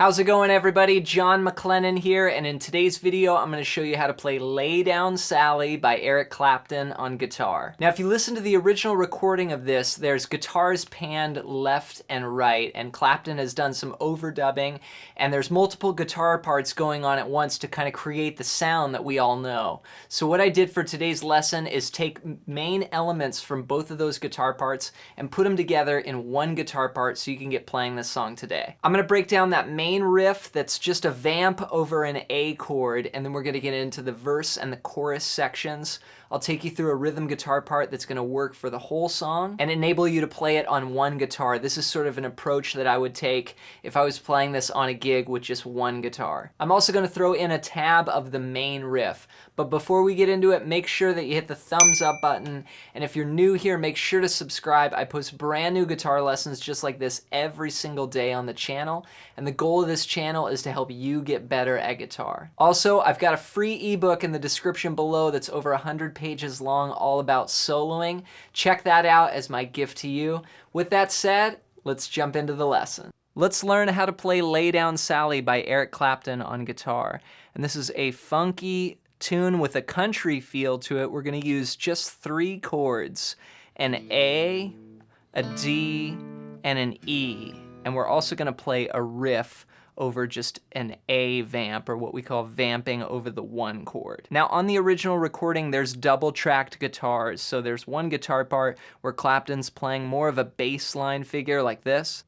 How's it going, everybody? Jon MacLennan here, and in today's video I'm going to show you how to play Lay Down Sally by Eric Clapton on guitar. Now if you listen to the original recording of this, there's guitars panned left and right, and Clapton has done some overdubbing, and there's multiple guitar parts going on at once to kind of create the sound that we all know. So what I did for today's lesson is take main elements from both of those guitar parts and put them together in one guitar part so you can get playing this song today. I'm going to break down that main riff that's just a vamp over an A chord, and then we're going to get into the verse and the chorus sections. I'll take you through a rhythm guitar part that's going to work for the whole song and enable you to play it on one guitar. This is sort of an approach that I would take if I was playing this on a gig with just one guitar. I'm also going to throw in a tab of the main riff, but before we get into it, make sure that you hit the thumbs up button, and if you're new here, make sure to subscribe. I post brand new guitar lessons just like this every single day on the channel, and the goal of this channel is to help you get better at guitar. Also, I've got a free ebook in the description below that's over 100 pages long, all about soloing. Check that out as my gift to you. With that said, let's jump into the lesson. Let's learn how to play Lay Down Sally by Eric Clapton on guitar. And this is a funky tune with a country feel to it. We're going to use just 3 chords, an A, a D, and an E. And we're also going to play a riff over just an A vamp, or what we call vamping over the 1 chord. Now on the original recording there's double-tracked guitars, so there's one guitar part where Clapton's playing more of a bass line figure like this.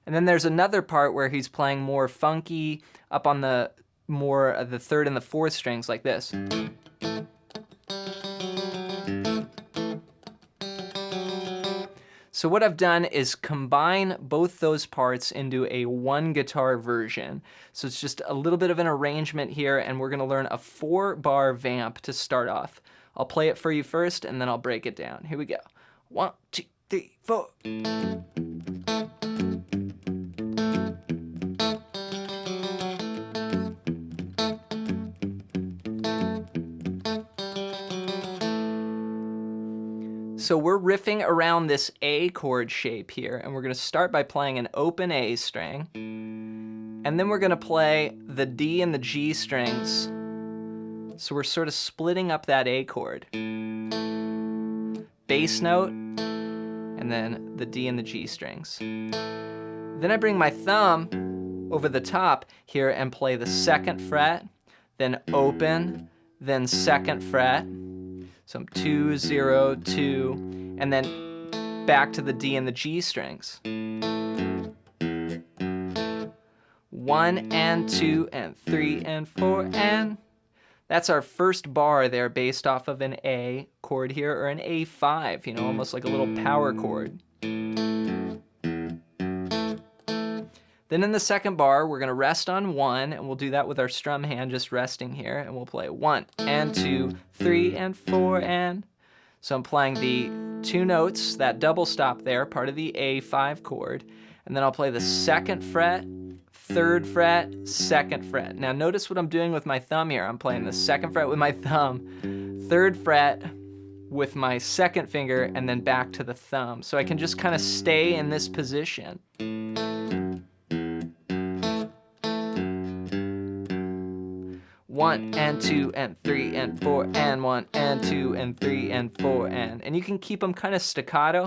And then there's another part where he's playing more funky up on the more of the 3rd and the 4th strings like this. So what I've done is combine both those parts into a one guitar version. So it's just a little bit of an arrangement here, and we're going to learn a 4-bar vamp to start off. I'll play it for you first, and then I'll break it down. Here we go. 1, 2, 3, 4. So we're riffing around this A chord shape here, and we're going to start by playing an open A string, and then we're going to play the D and the G strings. So we're sort of splitting up that A chord. Bass note, and then the D and the G strings. Then I bring my thumb over the top here and play the 2nd fret, then open, then 2nd fret. So I'm 2, 0, 2, and then back to the D and the G strings. 1 and 2 and 3 and 4 and... That's our first bar there based off of an A chord here, or an A5, you know, almost like a little power chord. Then in the 2nd bar, we're going to rest on 1, and we'll do that with our strum hand just resting here, and we'll play 1 and 2, 3 and 4 and... So I'm playing the 2 notes, that double stop there, part of the A5 chord, and then I'll play the 2nd fret, 3rd fret, 2nd fret. Now notice what I'm doing with my thumb here. I'm playing the 2nd fret with my thumb, 3rd fret with my 2nd finger, and then back to the thumb. So I can just kind of stay in this position. 1 and 2 and 3 and 4 and 1 and 2 and 3 and 4 and you can keep them kind of staccato,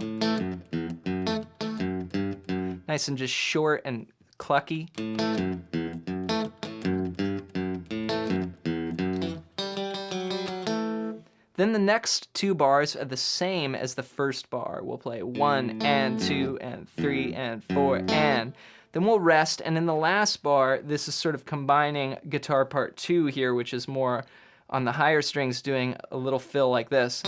nice and just short and clucky. Then the next 2 bars are the same as the first bar. We'll play 1 and 2 and 3 and 4 and... Then we'll rest, and in the last bar, this is sort of combining guitar part 2 here, which is more on the higher strings, doing a little fill like this.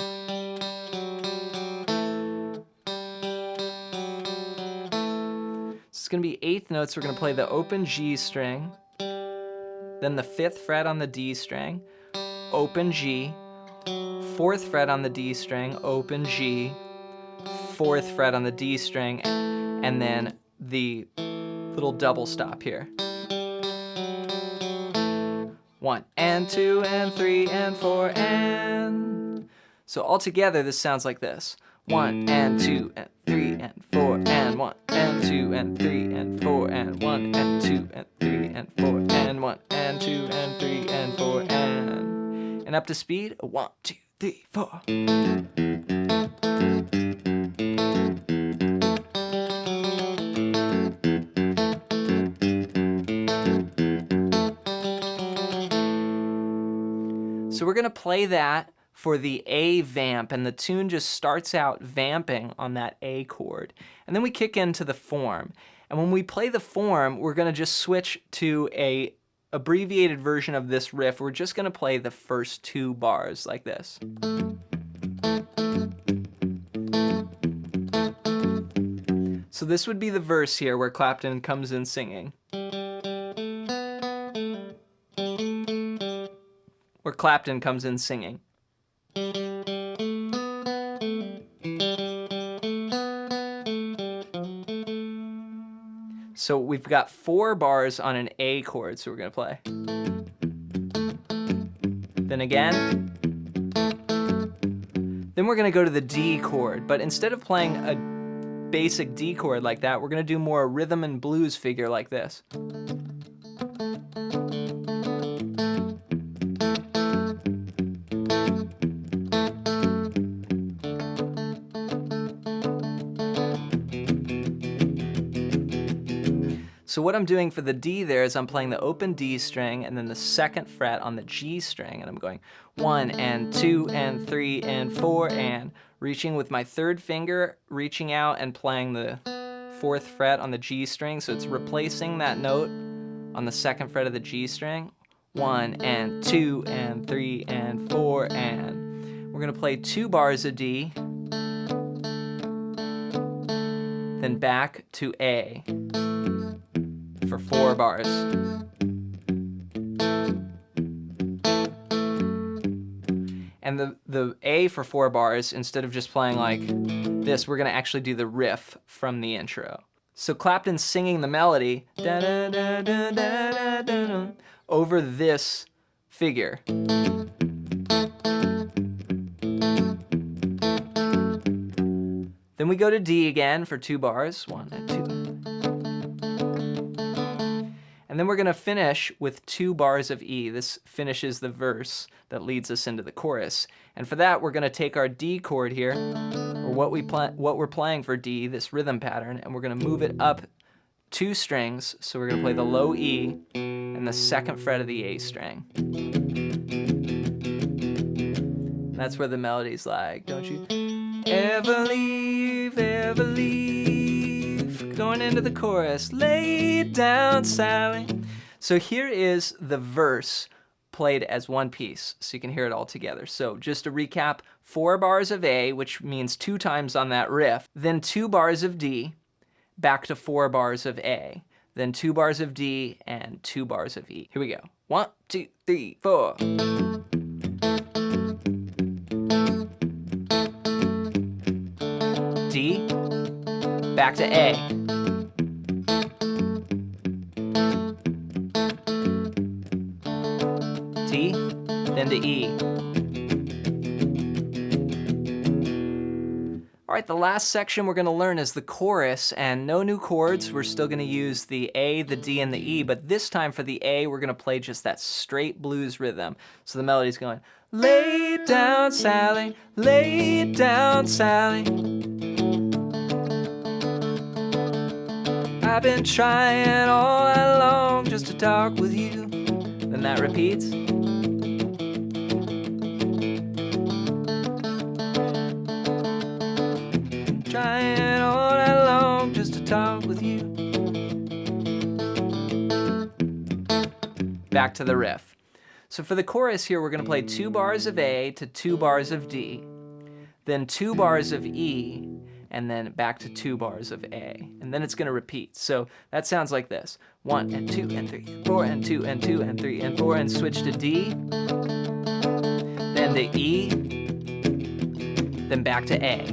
It's going to be 8th notes. We're going to play the open G string, then the 5th fret on the D string, open G, 4th fret on the D string, open G, 4th fret on the D string, and then the little double stop here. 1 and 2 and 3 and 4 and... So all together this sounds like this. 1 and 2 and 3 and 4 and 1 and 2 and 3 and 4 and 1 and 2 and 3 and 4 and 1 and 2 and 3 and 4 and up to speed. 1, 2, 3, 4. So we're going to play that for the A vamp, and the tune just starts out vamping on that A chord. And then we kick into the form. And when we play the form, we're going to just switch to a abbreviated version of this riff. We're just going to play the first 2 bars like this. So this would be the verse here where Clapton comes in singing. Where Clapton comes in singing. So we've got 4 bars on an A chord, so we're going to play. Then again. Then we're going to go to the D chord, but instead of playing a basic D chord like that, we're going to do more rhythm and blues figure like this. So what I'm doing for the D there is I'm playing the open D string and then the 2nd fret on the G string, and I'm going 1 and 2 and 3 and 4 and reaching with my 3rd finger, reaching out and playing the 4th fret on the G string, so it's replacing that note on the 2nd fret of the G string. 1 and 2 and 3 and 4 and we're going to play 2 bars of D, then back to A for 4 bars. And the A for 4 bars, instead of just playing like this, we're going to actually do the riff from the intro. So Clapton's singing the melody da, da, da, da, da, da, da, over this figure. Then we go to D again for 2 bars, 1 and 2. And then we're going to finish with 2 bars of E. This finishes the verse that leads us into the chorus. And for that, we're going to take our D chord here, or what we're playing for D, this rhythm pattern, and we're going to move it up 2 strings. So we're going to play the low E and the 2nd fret of the A string. That's where the melody's like, don't you ever leave, ever leave. Going into the chorus, lay it down, Sally. So here is the verse played as one piece, so you can hear it all together. So just to recap, 4 bars of A, which means 2 times on that riff, then 2 bars of D, back to 4 bars of A, then 2 bars of D, and 2 bars of E. Here we go. 1, 2, 3, 4. D, back to A. D, then to E. All right, the last section we're going to learn is the chorus, and no new chords. We're still going to use the A, the D, and the E, but this time for the A, we're going to play just that straight blues rhythm. So the melody's going, lay it down, Sally, lay it down, Sally. I've been trying all night long just to talk with you. Then that repeats. Trying all night long just to talk with you. Back to the riff. So for the chorus here, we're going to play 2 bars of A to 2 bars of D, then 2 bars of E, and then back to 2 bars of A. And then it's going to repeat. So that sounds like this. 1 and 2 and 3 and 4 and 2 and 2 and 3 and 4, and switch to D, then to E, then back to A.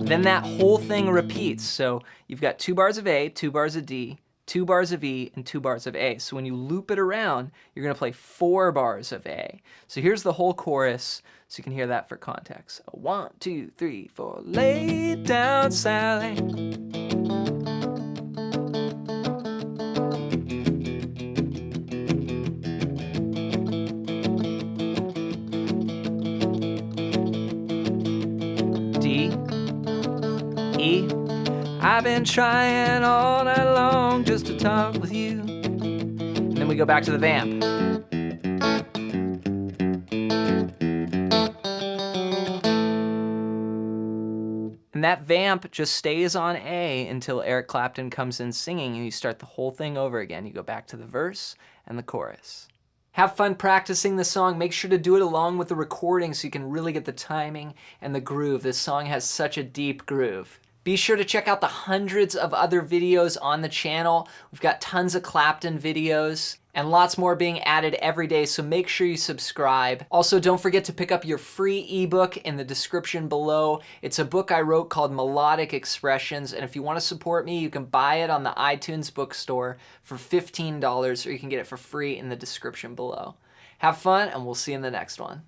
Then that whole thing repeats. So you've got 2 bars of A, 2 bars of D, 2 bars of E, and 2 bars of A. So when you loop it around, you're going to play 4 bars of A. So here's the whole chorus, so you can hear that for context. 1, 2, 3, 4. Lay down, Sally. D, E. I've been trying all night long just to talk with you. And then we go back to the vamp. And that vamp just stays on A until Eric Clapton comes in singing, and you start the whole thing over again. You go back to the verse and the chorus. Have fun practicing the song. Make sure to do it along with the recording so you can really get the timing and the groove. This song has such a deep groove. Be sure to check out the hundreds of other videos on the channel. We've got tons of Clapton videos and lots more being added every day, so make sure you subscribe. Also, don't forget to pick up your free ebook in the description below. It's a book I wrote called Melodic Expressions, and if you want to support me, you can buy it on the iTunes bookstore for $15, or you can get it for free in the description below. Have fun, and we'll see you in the next one.